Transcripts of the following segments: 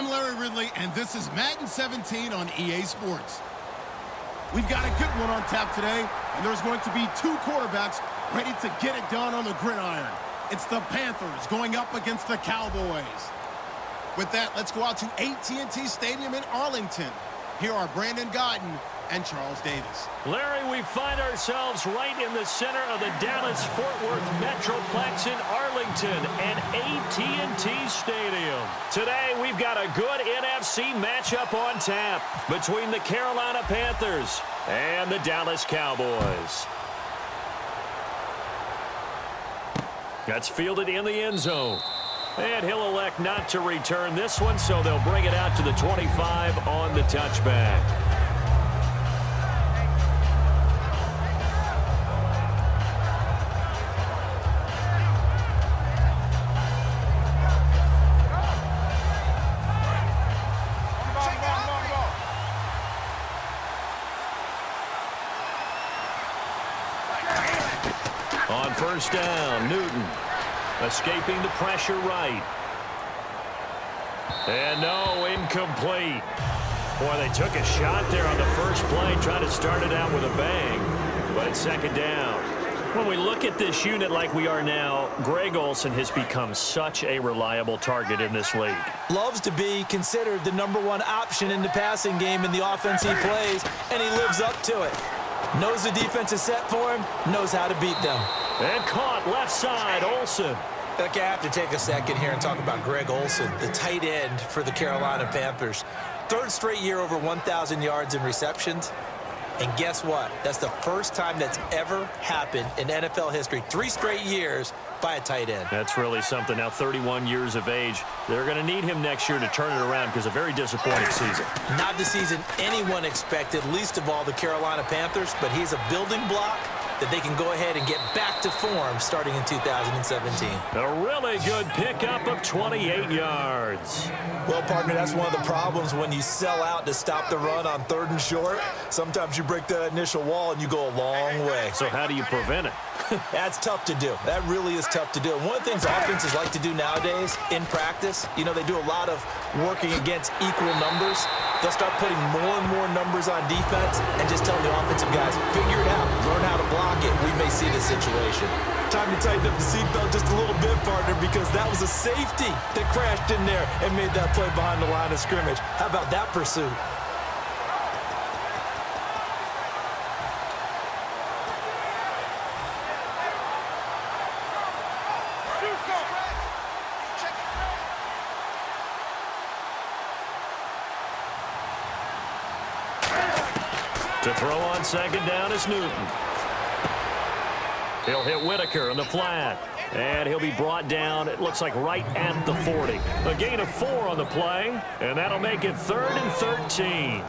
I'm Larry Ridley, and this is Madden 17 on EA Sports. We've got a good one on tap today, and there's going to be two quarterbacks ready to get it done on the gridiron. It's the Panthers going up against the Cowboys. With that, let's go out to AT&T Stadium in Arlington. Here are Brandon Gaudin and Charles Davis. Larry, we find ourselves right in the center of the Dallas-Fort Worth Metroplex in Arlington and AT&T Stadium. Today, we've got a good NFC matchup on tap between the Carolina Panthers and the Dallas Cowboys. That's fielded in the end zone. And he'll elect not to return this one, so they'll bring it out to the 25 on the touchback. On first down, Newton escaping the pressure right. And no, incomplete. Boy, they took a shot there on the first play, trying to start it out with a bang. But it's second down. When we look at this unit like we are now, Greg Olsen has become such a reliable target in this league. Loves to be considered the #1 option in the passing game in the offense he plays, and he lives up to it. Knows the defense is set for him, knows how to beat them. And caught left side, Olsen. Look, I have to take a second here and talk about Greg Olsen, the tight end for the Carolina Panthers. Third straight year over 1,000 yards in receptions. And guess what? That's the first time that's ever happened in NFL history. 3 straight years by a tight end. That's really something. Now 31 years of age. They're going to need him next year to turn it around because a very disappointing season. Not the season anyone expected, least of all the Carolina Panthers, but he's a building block that they can go ahead and get back to form starting in 2017. A really good pickup of 28 yards. Well, partner, that's one of the problems when you sell out to stop the run on 3rd and short. Sometimes you break that initial wall and you go a long way. So how do you prevent it? That's tough to do. That really is tough to do. One of the things offenses like to do nowadays in practice, you know, they do a lot of working against equal numbers. They'll start putting more and more numbers on defense and just telling the offensive guys, figure it out, learn how to block it. We may see this situation. Time to tighten up the seatbelt just a little bit, partner, because that was a safety that crashed in there and made that play behind the line of scrimmage. How about that pursuit? To throw on second down is Newton. He'll hit Whitaker in the flat. And he'll be brought down, it looks like right at the 40. A gain of 4 on the play, and that'll make it 3rd and 13.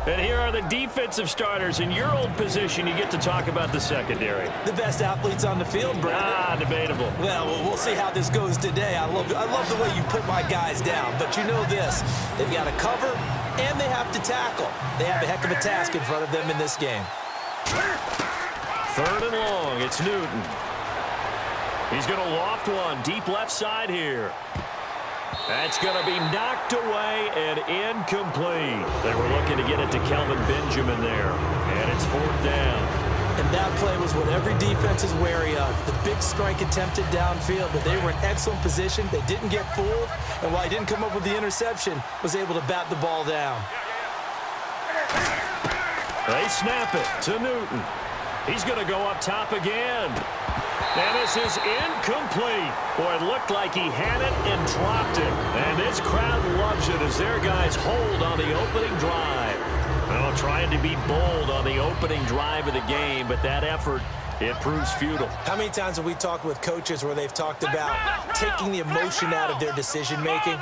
And here are the defensive starters. In your old position, you get to talk about the secondary. The best athletes on the field, Brandon. Debatable. Well, we'll see how this goes today. I love the way you put my guys down. But you know this, they've got to cover and they have to tackle. They have a heck of a task in front of them in this game. 3rd and long, it's Newton. He's going to loft one deep left side here. That's going to be knocked away and incomplete. They were looking to get it to Kelvin Benjamin there. And it's 4th down. And that play was what every defense is wary of. The big strike attempted downfield, but they were in excellent position. They didn't get fooled. And while he didn't come up with the interception, was able to bat the ball down. They snap it to Newton. He's going to go up top again. And this is incomplete. Boy, it looked like he had it and dropped it. And this crowd loves it as their guys hold on the opening drive. Well, trying to be bold on the opening drive of the game, but that effort, it proves futile. How many times have we talked with coaches where they've talked about taking the emotion out of their decision-making?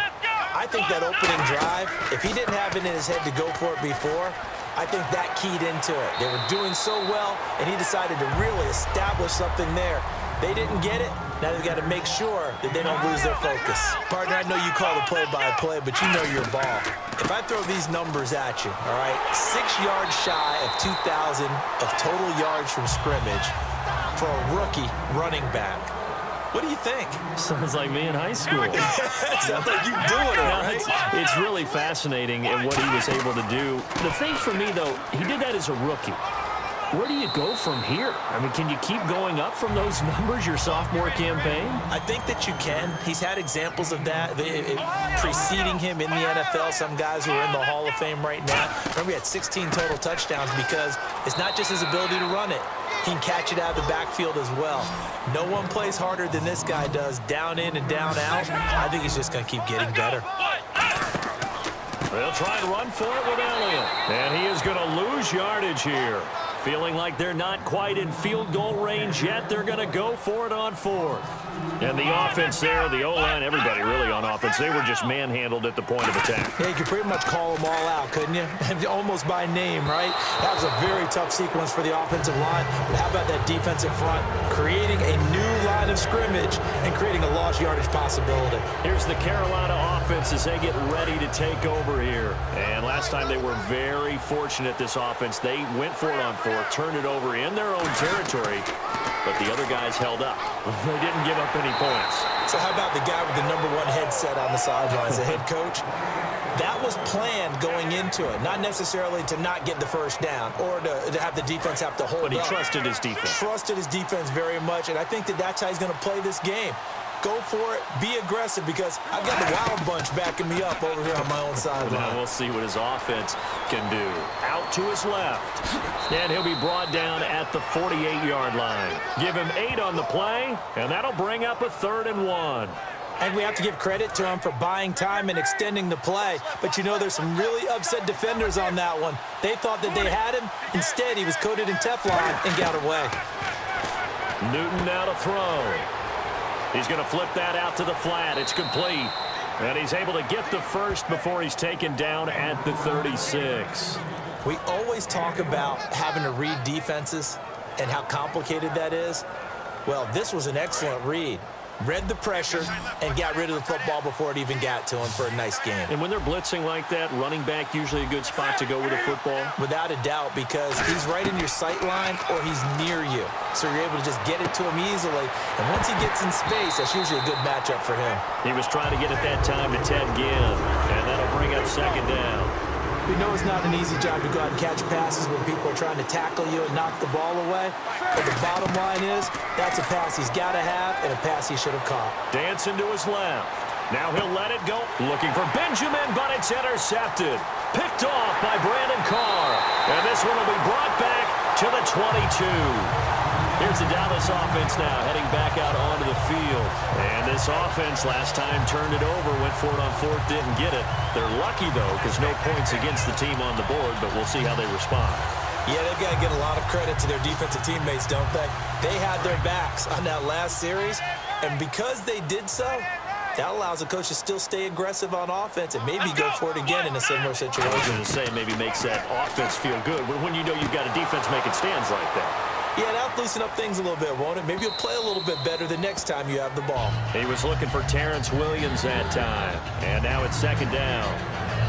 I think that opening drive, if he didn't have it in his head to go for it before, I think that keyed into it. They were doing so well, and he decided to really establish something there. They didn't get it. Now they've got to make sure that they don't lose their focus. Partner, I know you call the play-by-play, but you know your ball. If I throw these numbers at you, all right, 6 yards shy of 2,000 of total yards from scrimmage for a rookie running back. What do you think? Sounds like me in high school. Sounds like you doing it, Now, right? it's really fascinating in what he was able to do. The thing for me, though, he did that as a rookie. Where do you go from here? I mean, can you keep going up from those numbers your sophomore campaign? I think that you can. He's had examples of that preceding him in the NFL. Some guys who are in the Hall of Fame right now. Remember, he had 16 total touchdowns because it's not just his ability to run it. He can catch it out of the backfield as well. No one plays harder than this guy does, down in and down out. I think he's just going to keep getting better. They'll try and run for it with Elliott. And he is going to lose yardage here. Feeling like they're not quite in field goal range yet, they're going to go for it on fourth. And the offense there, the O-line, everybody really on offense, they were just manhandled at the point of attack. Yeah, you could pretty much call them all out, couldn't you? Almost by name, right? That was a very tough sequence for the offensive line. But how about that defensive front? Creating a new line of scrimmage and creating a lost yardage possibility. Here's the Carolina offense as they get ready to take over here. And last time they were very fortunate, this offense. They went for it on fourth, turned it over in their own territory, but the other guys held up. They didn't give up any points. So how about the guy with the #1 headset on the sidelines, the head coach? That was planned going into it, not necessarily to not get the first down or to have the defense have to hold up. But he trusted his defense. Trusted his defense very much, and I think that that's how he's going to play this game. Go for it, be aggressive, because I've got the Wild Bunch backing me up over here on my own sideline. Now we'll see what his offense can do. Out to his left. And he'll be brought down at the 48-yard line. Give him 8 on the play, and that'll bring up a 3rd and 1. And we have to give credit to him for buying time and extending the play. But, you know, there's some really upset defenders on that one. They thought that they had him. Instead, he was coated in Teflon and got away. Newton now to throw. He's going to flip that out to the flat. It's complete. And he's able to get the first before he's taken down at the 36. We always talk about having to read defenses and how complicated that is. Well, this was an excellent read. Read the pressure and got rid of the football before it even got to him for a nice game. And when they're blitzing like that, running back usually a good spot to go with a football? Without a doubt, because he's right in your sight line or he's near you. So you're able to just get it to him easily. And once he gets in space, that's usually a good matchup for him. He was trying to get at that time to Ted Ginn. And that'll bring up 2nd down. We know it's not an easy job to go out and catch passes when people are trying to tackle you and knock the ball away. But the bottom line is, that's a pass he's got to have and a pass he should have caught. Dancing to his left. Now he'll let it go. Looking for Benjamin, but it's intercepted. Picked off by Brandon Carr. And this one will be brought back to the 22. Here's the Dallas offense now heading back out onto the field. And this offense last time turned it over, went for it on fourth, didn't get it. They're lucky, though, because no points against the team on the board, but we'll see how they respond. Yeah, they've got to get a lot of credit to their defensive teammates, don't they? They had their backs on that last series, and because they did so, that allows the coach to still stay aggressive on offense and maybe go for it again in a similar situation. I was going to say maybe makes that offense feel good when you know you've got a defense making stands like that. Yeah, that'll loosen up things a little bit, won't it? Maybe you'll play a little bit better the next time you have the ball. He was looking for Terrence Williams that time, and now it's 2nd down.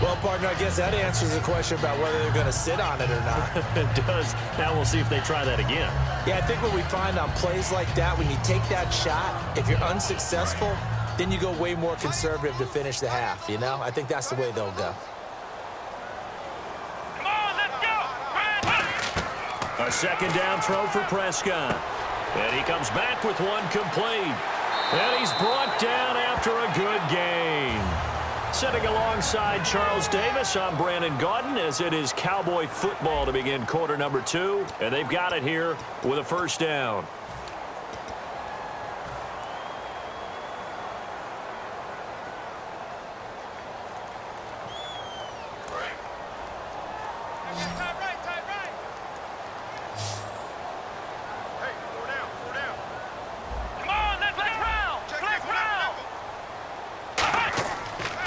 Well, partner, I guess that answers the question about whether they're going to sit on it or not. It does. Now we'll see if they try that again. Yeah, I think what we find on plays like that, when you take that shot, if you're unsuccessful, then you go way more conservative to finish the half, you know? I think that's the way they'll go. A 2nd down throw for Prescott. And he comes back with one complete. And he's brought down after a good gain. Sitting alongside Charles Davis, I'm Brandon Gaudin, as it is Cowboy football to begin quarter number 2. And they've got it here with a 1st down.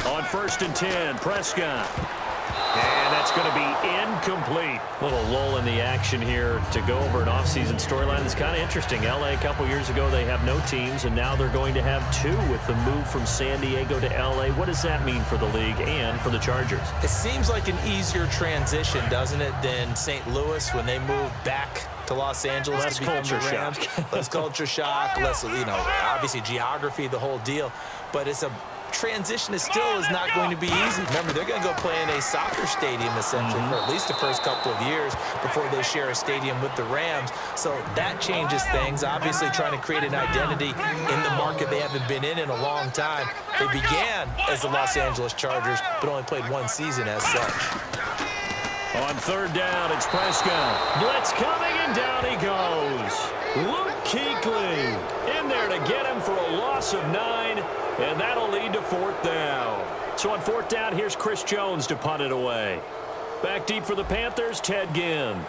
On 1st and 10, Prescott. And that's going to be incomplete. A little lull in the action here to go over an offseason storyline that's kind of interesting. LA a couple years ago, they have no teams, and now they're going to have 2 with the move from San Diego to LA. What does that mean for the league and for the Chargers? It seems like an easier transition, doesn't it, than St. Louis when they moved back to Los Angeles. Less to become culture the Rams. shock. Less culture shock, less, obviously geography, the whole deal. But it's a transition is not going to be easy. Remember, they're going to go play in a soccer stadium, essentially, for at least the first couple of years before they share a stadium with the Rams. So that changes things. Obviously, trying to create an identity in the market they haven't been in a long time. They began as the Los Angeles Chargers, but only played one season as such. On third down, it's Prescott. Blitz coming, and down he goes. Luke Kuechly in there to get him for a loss of 9, and that'll lead to fourth down. So on fourth down, here's Chris Jones to punt it away. Back deep for the Panthers, Ted Ginn.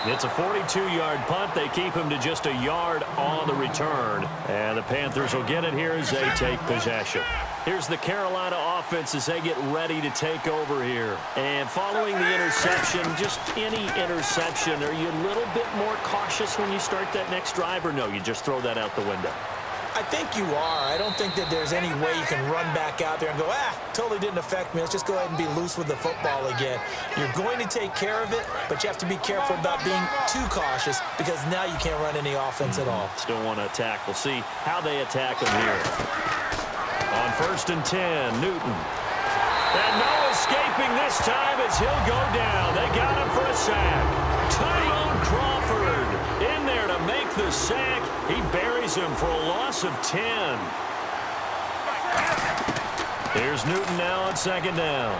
It's a 42-yard punt. They keep him to just a yard on the return. And the Panthers will get it here as they take possession. Here's the Carolina offense as they get ready to take over here. And following the interception, just any interception, are you a little bit more cautious when you start that next drive, or no, you just throw that out the window? I think you are. I don't think that there's any way you can run back out there and go, totally didn't affect me. Let's just go ahead and be loose with the football again. You're going to take care of it, but you have to be careful about being too cautious because now you can't run any offense at all. Still want to attack. We'll see how they attack them here. On 1st and 10, Newton. And no escaping this time as he'll go down. They got him for a sack. Tyrone Crawford in there to make the sack. He buries him for a loss of 10. Here's Newton now on 2nd down.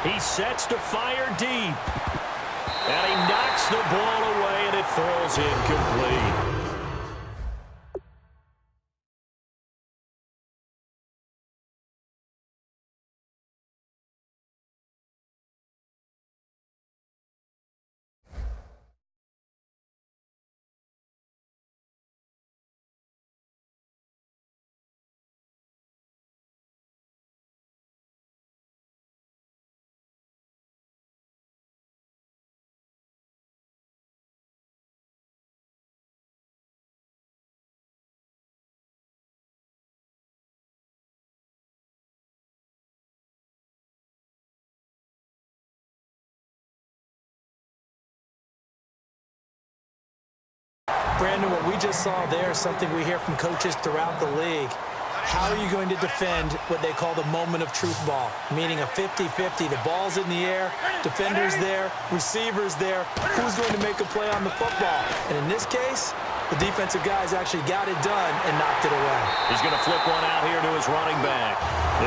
He sets to fire deep. And he knocks the ball away, and it falls incomplete. Brandon, what we just saw there is something we hear from coaches throughout the league. How are you going to defend what they call the moment of truth ball, meaning a 50-50? The ball's in the air, defenders there, receivers there. Who's going to make a play on the football? And in this case, the defensive guys actually got it done and knocked it away. He's going to flip one out here to his running back.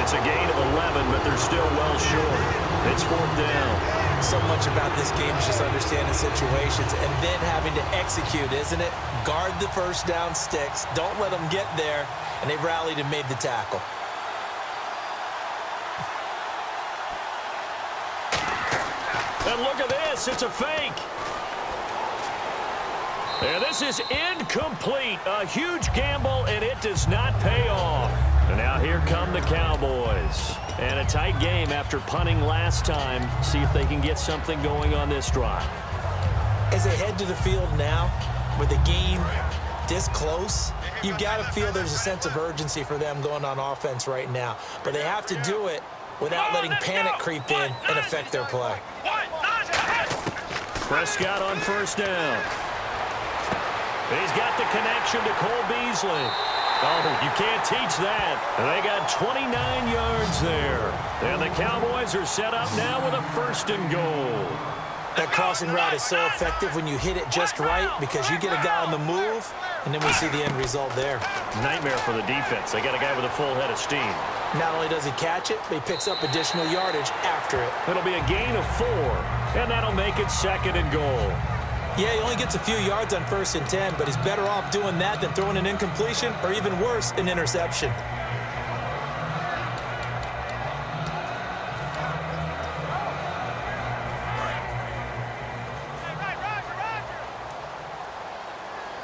It's a gain of 11, but they're still well short. It's 4th down. So much about this game is just understanding situations and then having to execute, isn't it? Guard the first down sticks. Don't let them get there. And they rallied and made the tackle. And look at this. It's a fake. And this is incomplete. A huge gamble, and it does not pay off. And now here come the Cowboys. And a tight game after punting last time. See if they can get something going on this drive. As they head to the field now, with the game this close, you've got to feel there's a sense of urgency for them going on offense right now. But they have to do it without letting panic creep in and affect their play. Prescott on 1st down. He's got the connection to Cole Beasley. Oh, you can't teach that. They got 29 yards there. And the Cowboys are set up now with a 1st and goal. That crossing route is so effective when you hit it just right because you get a guy on the move, and then we see the end result there. Nightmare for the defense. They got a guy with a full head of steam. Not only does he catch it, but he picks up additional yardage after it. It'll be a gain of 4, and that'll make it 2nd and goal. Yeah, he only gets a few yards on 1st and 10, but he's better off doing that than throwing an incompletion or even worse, an interception.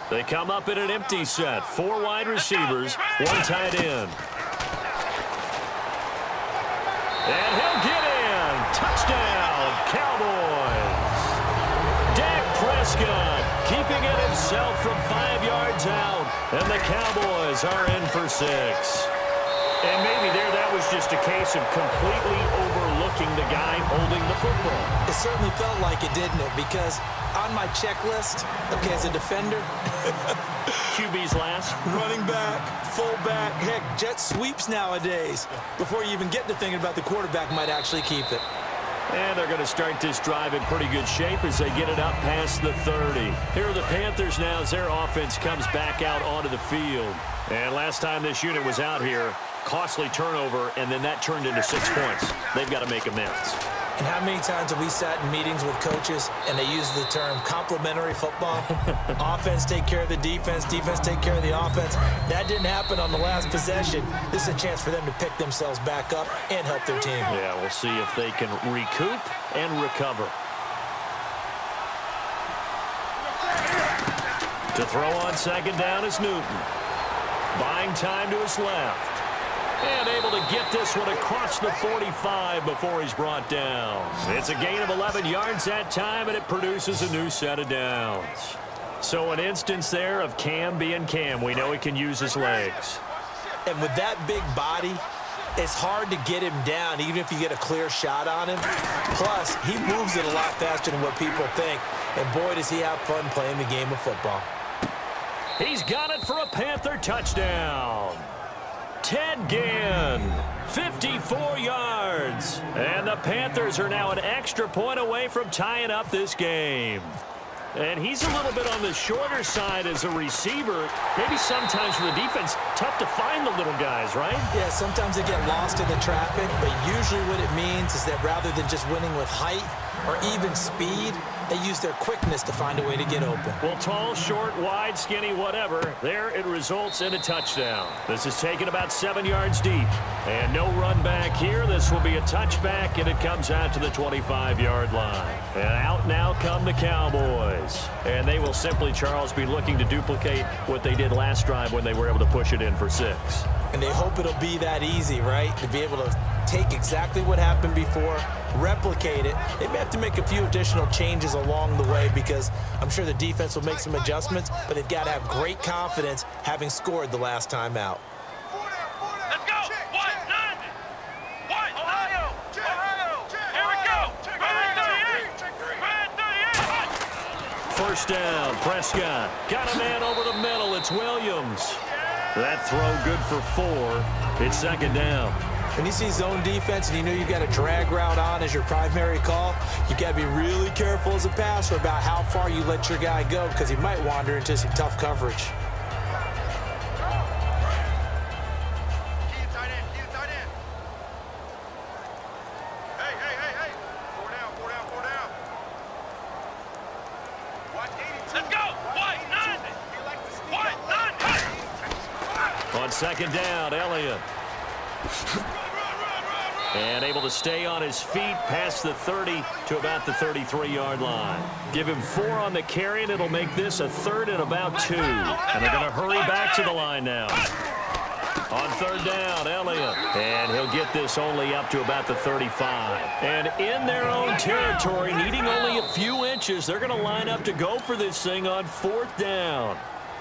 They come up in an empty set. 4 wide receivers, 1 tight end. And he'll get in. Touchdown, Cowboys. Dak Prescott keeping it himself from 5 yards out. And the Cowboys are in for 6. And maybe that was just a case of completely overlooking the guy holding the football. It certainly felt like it, didn't it? Because on my checklist, okay, as a defender, QB's last. running back, fullback, heck, jet sweeps nowadays. Before you even get to thinking about the quarterback might actually keep it. And they're going to start this drive in pretty good shape as they get it up past the 30. Here are the Panthers now as their offense comes back out onto the field. And last time this unit was out here, costly turnover, and then that turned into 6 points. They've got to make amends. And how many times have we sat in meetings with coaches and they use the term complementary football? Offense take care of the defense, defense take care of the offense. That didn't happen on the last possession. This is a chance for them to pick themselves back up and help their team. Yeah, we'll see if they can recoup and recover. To throw on second down is Newton. Buying time to his left. And able to get this one across the 45 before he's brought down. It's a gain of 11 yards that time, and it produces a new set of downs. So an instance there of Cam being Cam. We know he can use his legs. And with that big body, it's hard to get him down, even if you get a clear shot on him. Plus, he moves it a lot faster than what people think. And boy, does he have fun playing the game of football. He's got it for a Panther touchdown. Ted Ginn, 54 yards. And the Panthers are now an extra point away from tying up this game. And he's a little bit on the shorter side as a receiver. Maybe sometimes for the defense, tough to find the little guys, right? Yeah, sometimes they get lost in the traffic, but usually what it means is that rather than just winning with height or even speed, they use their quickness to find a way to get open. Well, tall, short, wide, skinny, whatever, there it results in a touchdown. This is taken about 7 yards deep. And no run back here. This will be a touchback, and it comes out to the 25-yard line. And out now come the Cowboys. And they will simply, Charles, be looking to duplicate what they did last drive when they were able to push it in for 6. And they hope it'll be that easy, right? To be able to take exactly what happened before, replicate it. They may have to make a few additional changes along the way because I'm sure the defense will make some adjustments, but they've got to have great confidence having scored the last time out. Let's go! Ohio! Here we go! Red 38! First down, Prescott. Got a man over the middle. It's Williams. That throw good for 4. It's second down. When you see zone defense and you know you've got a drag route on as your primary call, you've got to be really careful as a passer about how far you let your guy go because he might wander into some tough coverage. Keep tight end. Hey. 4 down. Watch 82. Let's go! White, none! On second down, Elliott. And able to stay on his feet past the 30 to about the 33-yard line. Give him 4 on the carry, and it'll make this a 3rd and about 2. And they're going to hurry back to the line now. On third down, Elliott. And he'll get this only up to about the 35. And in their own territory, needing only a few inches, they're going to line up to go for this thing on 4th down.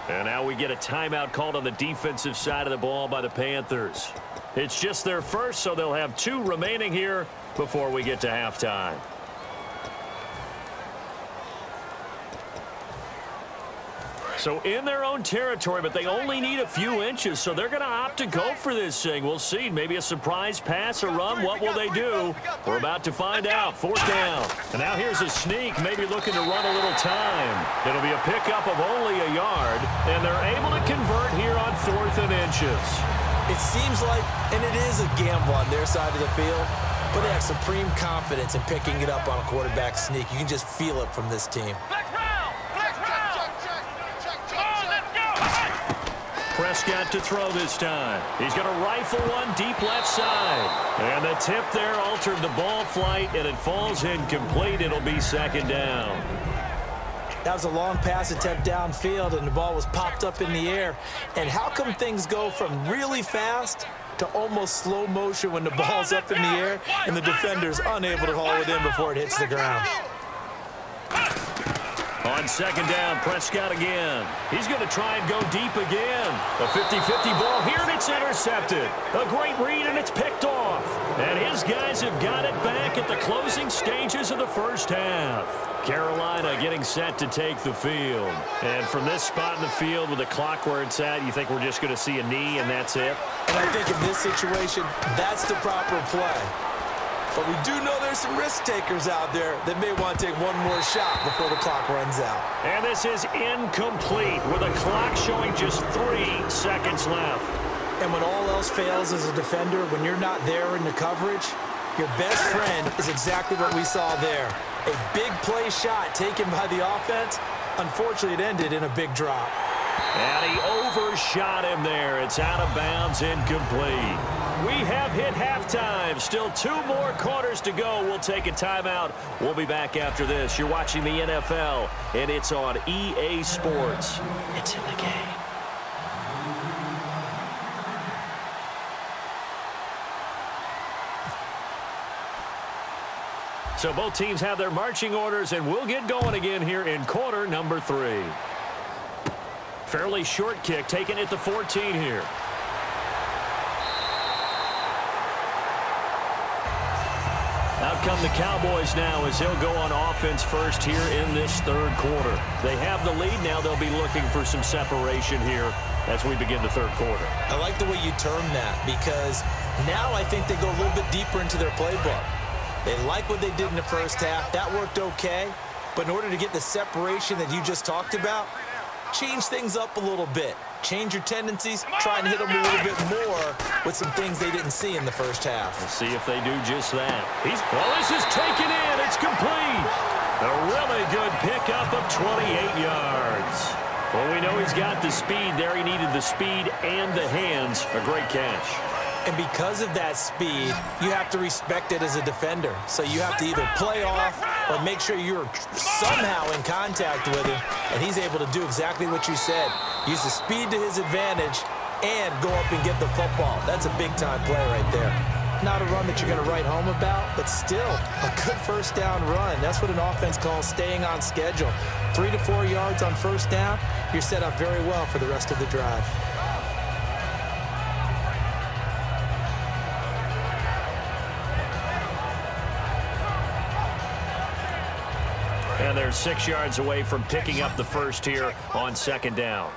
And now we get a timeout called on the defensive side of the ball by the Panthers. It's just their first, so they'll have 2 remaining here before we get to halftime. So in their own territory, but they only need a few inches, so they're going to opt to go for this thing. We'll see. Maybe a surprise pass or run. What will they do? We're about to find out. 4th down. And now here's a sneak, maybe looking to run a little time. It'll be a pickup of only a yard, and they're able to convert here on 4th and inches. It seems like, and it is a gamble on their side of the field, but they have supreme confidence in picking it up on a quarterback sneak. You can just feel it from this team. Prescott to throw this time. He's going to rifle one deep left side. And the tip there altered the ball flight, and it falls incomplete. It'll be second down. That was a long pass attempt downfield, and the ball was popped up in the air. And how come things go from really fast to almost slow motion when the ball's up in the air and the defender's unable to haul it in before it hits the ground? On second down, Prescott again. He's going to try and go deep again. A 50-50 ball here, and it's intercepted. A great read, and it's picked off. And his guys have got it back at the closing stages of the first half. Carolina getting set to take the field. And from this spot in the field with the clock where it's at, you think we're just going to see a knee and that's it? And I think in this situation, that's the proper play. But we do know there's some risk takers out there that may want to take one more shot before the clock runs out. And this is incomplete with a clock showing just 3 seconds left. And when all else fails as a defender, when you're not there in the coverage, your best friend is exactly what we saw there. A big play shot taken by the offense. Unfortunately, it ended in a big drop. And he overshot him there. It's out of bounds, incomplete. We have hit halftime. Still 2 more quarters to go. We'll take a timeout. We'll be back after this. You're watching the NFL, and it's on EA Sports. It's in the game. So both teams have their marching orders, and we'll get going again here in quarter number 3. Fairly short kick, taken at the 14 here. Out come the Cowboys now as they'll go on offense first here in this third quarter. They have the lead. Now they'll be looking for some separation here as we begin the third quarter. I like the way you term that because now I think they go a little bit deeper into their playbook. They like what they did in the first half. That worked okay. But in order to get the separation that you just talked about, change things up a little bit. Change your tendencies. Try and hit them a little bit more with some things they didn't see in the first half. We'll see if they do just that. Well, this is taken in. It's complete. A really good pickup of 28 yards. Well, we know he's got the speed there. He needed the speed and the hands. A great catch. And because of that speed, you have to respect it as a defender. So you have to either play off or make sure you're somehow in contact with him, and he's able to do exactly what you said. Use the speed to his advantage and go up and get the football. That's a big-time play right there. Not a run that you're going to write home about, but still a good first down run. That's what an offense calls staying on schedule. 3 to 4 yards on first down, you're set up very well for the rest of the drive. And they're 6 yards away from picking up the first here on second down.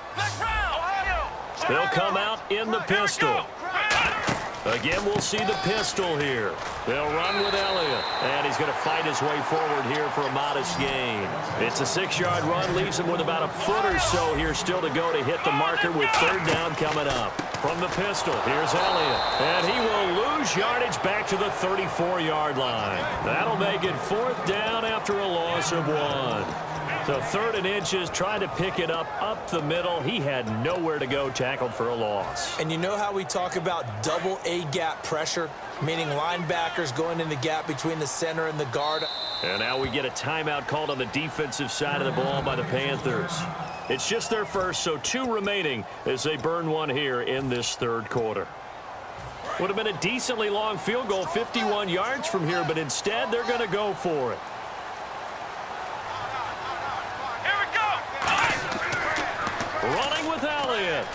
They'll come out in the pistol. Again, we'll see the pistol here. They'll run with Elliott, and he's going to fight his way forward here for a modest gain. It's a 6-yard run, leaves him with about a foot or so here still to go to hit the marker with third down coming up. From the pistol, here's Elliott, and he will lose yardage back to the 34-yard line. That'll make it fourth down after a loss of 1. So 3rd and inches, trying to pick it up the middle. He had nowhere to go, tackled for a loss. And you know how we talk about double A-gap pressure, meaning linebackers going in the gap between the center and the guard? And now we get a timeout called on the defensive side of the ball by the Panthers. It's just their first, so 2 remaining as they burn 1 here in this third quarter. Would have been a decently long field goal, 51 yards from here, but instead they're going to go for it. Running with Elliott.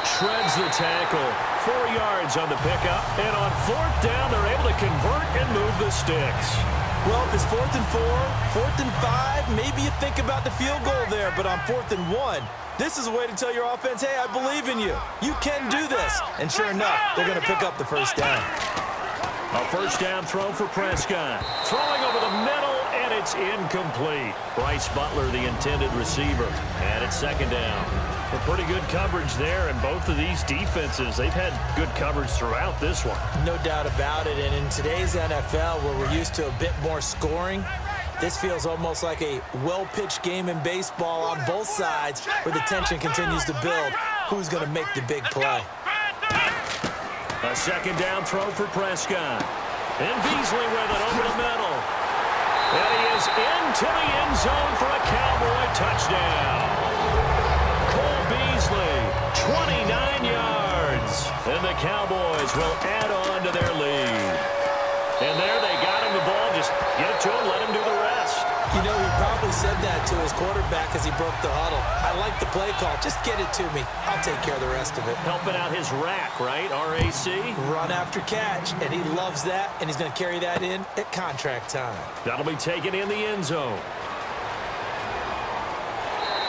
Shreds the tackle. 4 yards on the pickup. And on fourth down, they're able to convert and move the sticks. Well, if it's 4th and 4, 4th and 5, maybe you think about the field goal there. But on 4th and 1, this is a way to tell your offense, hey, I believe in you. You can do this. And sure enough, they're going to pick up the first down. A first down throw for Prescott. Throwing over the middle, and it's incomplete. Bryce Butler, the intended receiver. And it's second down. A pretty good coverage there, and both of these defenses, they've had good coverage throughout this one. No doubt about it. And in today's NFL, where we're used to a bit more scoring, this feels almost like a well-pitched game in baseball on both sides, where the tension continues to build. Who's going to make the big play? A second down throw for Prescott. And Beasley with it over the middle. And he is into the end zone for a Cowboy touchdown. Cole Beasley, 29 yards. And the Cowboys will add on to their lead. And there they got him the ball. Just get it to him, let him do the rest. You know, he said that to his quarterback as he broke the huddle. I like the play call. Just get it to me. I'll take care of the rest of it. Helping out his rack, right? RAC. Run after catch, and he loves that, and he's going to carry that in at contract time. That'll be taken in the end zone.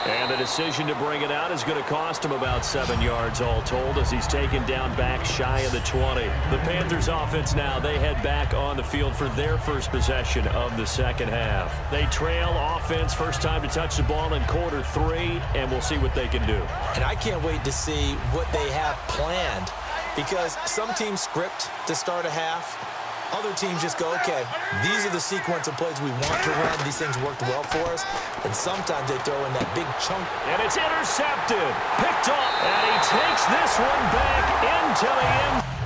And the decision to bring it out is going to cost him about 7 yards all told as he's taken down back shy of the 20. The Panthers offense now, they head back on the field for their first possession of the second half. They trail offense, first time to touch the ball in quarter 3, and we'll see what they can do. And I can't wait to see what they have planned, because some teams script to start a half. Other teams just go, okay, these are the sequence of plays we want to run. These things worked well for us. And sometimes they throw in that big chunk. And it's intercepted, picked up, and he takes this one back into the end.